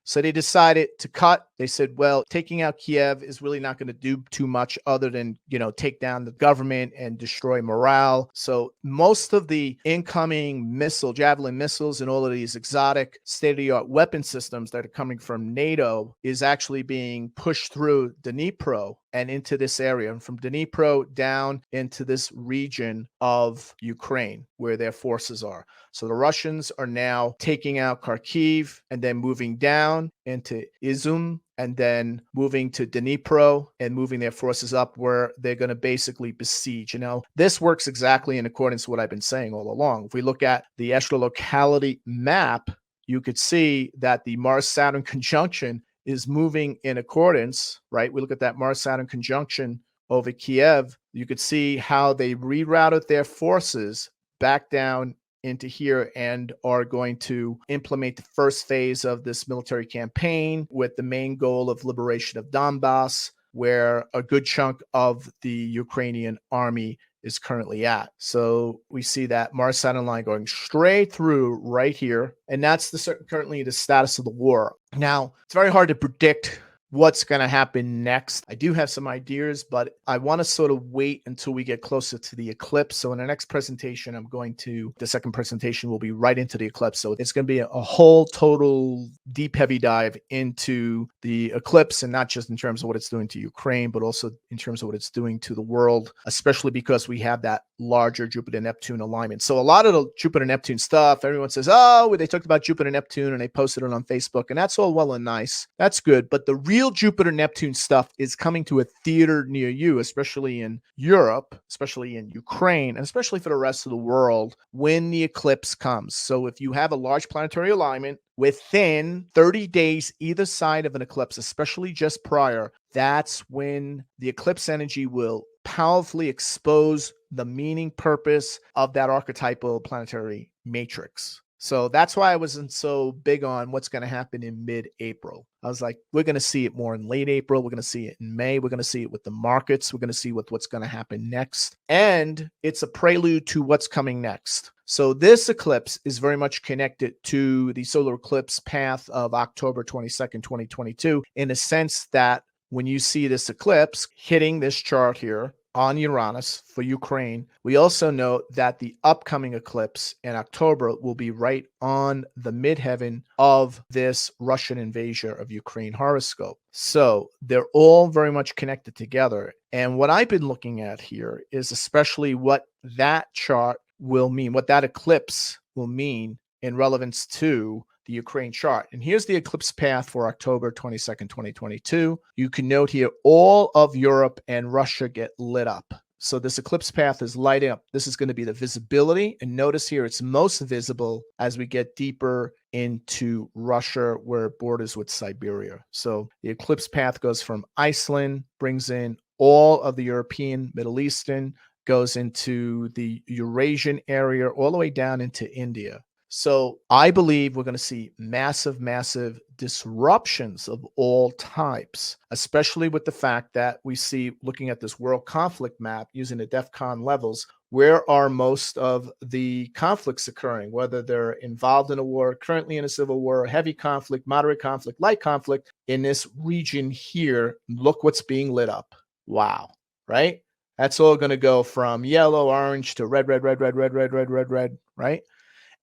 So they decided to cut. They said, well, taking out Kiev is really not going to do too much other than, take down the government and destroy morale. So most of the incoming Javelin missiles and all of these exotic state-of-the-art weapon systems that are coming from NATO is actually being pushed through Dnipro and into this area, and from Dnipro down into this region of Ukraine where their forces are. So the Russians are now taking out Kharkiv and then moving down into Izum and then moving to Dnipro and moving their forces up where they're going to basically besiege. This works exactly in accordance with what I've been saying all along. If we look at the astrolocality map, you could see that the Mars-Saturn conjunction is moving in accordance, right? We look at that Mars-Saturn conjunction over Kiev. You could see how they rerouted their forces back down into here and are going to implement the first phase of this military campaign with the main goal of liberation of Donbass, where a good chunk of the Ukrainian army is currently at. So we see that Mars-Saturn line going straight through right here, and that's currently the status of the war. Now, it's very hard to predict what's going to happen next. I do have some ideas, but I want to sort of wait until we get closer to the eclipse. So in the next presentation, the second presentation will be right into the eclipse. So it's going to be a whole total deep, heavy dive into the eclipse, and not just in terms of what it's doing to Ukraine, but also in terms of what it's doing to the world, especially because we have that larger Jupiter-Neptune alignment. So a lot of the Jupiter-Neptune stuff, everyone says, oh, they talked about Jupiter-Neptune and they posted it on Facebook, and that's all well and nice. That's good. But the real Jupiter-Neptune stuff is coming to a theater near you, especially in Europe, especially in Ukraine, and especially for the rest of the world when the eclipse comes. So if you have a large planetary alignment within 30 days either side of an eclipse, especially just prior, that's when the eclipse energy will powerfully expose the meaning, purpose of that archetypal planetary matrix. So that's why I wasn't so big on what's going to happen in mid-April. I was like, we're going to see it more in late April. We're going to see it in May. We're going to see it with the markets. We're going to see what's going to happen next. And it's a prelude to what's coming next. So this eclipse is very much connected to the solar eclipse path of October 22nd, 2022, in a sense that when you see this eclipse hitting this chart here on Uranus for Ukraine, we also note that the upcoming eclipse in October will be right on the midheaven of this Russian invasion of Ukraine horoscope. So they're all very much connected together. And what I've been looking at here is especially what that chart will mean, what that eclipse will mean in relevance to the Ukraine chart. And here's the eclipse path for October 22nd, 2022. You can note here all of Europe and Russia get lit up. So this eclipse path is lighting up. This is going to be the visibility. And notice here it's most visible as we get deeper into Russia, where it borders with Siberia. So the eclipse path goes from Iceland, brings in all of the European, Middle Eastern, goes into the Eurasian area, all the way down into India. So I believe we're going to see massive, massive disruptions of all types, especially with the fact that we see, looking at this world conflict map using the DEFCON levels, where are most of the conflicts occurring, whether they're involved in a war, currently in a civil war, heavy conflict, moderate conflict, light conflict. In this region here, look what's being lit up. Wow, right? That's all going to go from yellow, orange to red, red, red, red, red, red, red, red, red, right?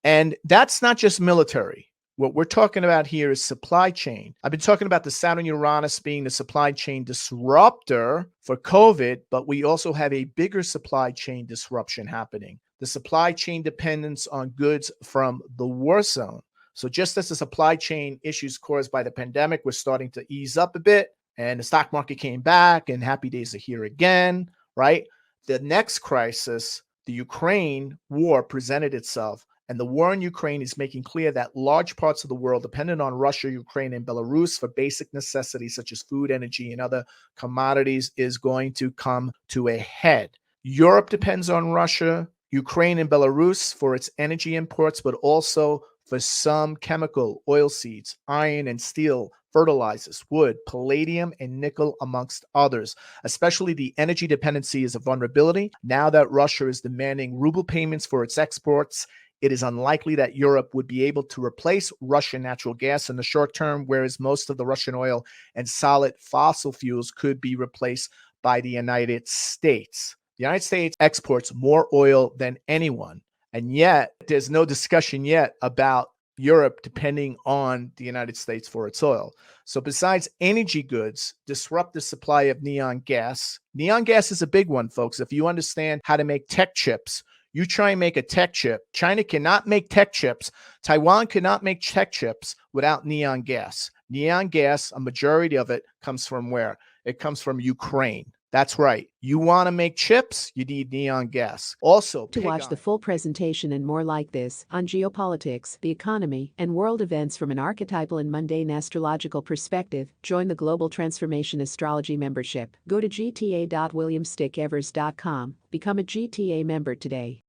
And that's not just military. What we're talking about here is supply chain. I've been talking about the Saturn-Uranus being the supply chain disruptor for COVID, but we also have a bigger supply chain disruption happening. The supply chain dependence on goods from the war zone. So just as the supply chain issues caused by the pandemic were starting to ease up a bit, and the stock market came back, and happy days are here again, right? The next crisis, the Ukraine war, presented itself. And the war in Ukraine is making clear that large parts of the world dependent on Russia, Ukraine, and Belarus for basic necessities such as food, energy, and other commodities is going to come to a head. Europe depends on Russia, Ukraine, and Belarus for its energy imports, but also for some chemical, oilseeds, iron and steel, fertilizers, wood, palladium, and nickel, amongst others. Especially the energy dependency is a vulnerability now that Russia is demanding ruble payments for its exports. it is unlikely that Europe would be able to replace Russian natural gas in the short term, whereas most of the Russian oil and solid fossil fuels could be replaced by the United States. The United States exports more oil than anyone, and yet there's no discussion yet about Europe depending on the United States for its oil. So besides energy goods, disrupt the supply of neon gas. Neon gas is a big one, folks. If you understand how to make tech chips, you try and make a tech chip. China cannot make tech chips. Taiwan cannot make tech chips without neon gas. Neon gas, a majority of it comes from where? It comes from Ukraine. That's right. You want to make chips, you need neon gas. Also, to watch the full presentation and more like this on geopolitics, the economy, and world events from an archetypal and mundane astrological perspective, join the Global Transformation Astrology membership. Go to gta.williamstickevers.com. Become a GTA member today.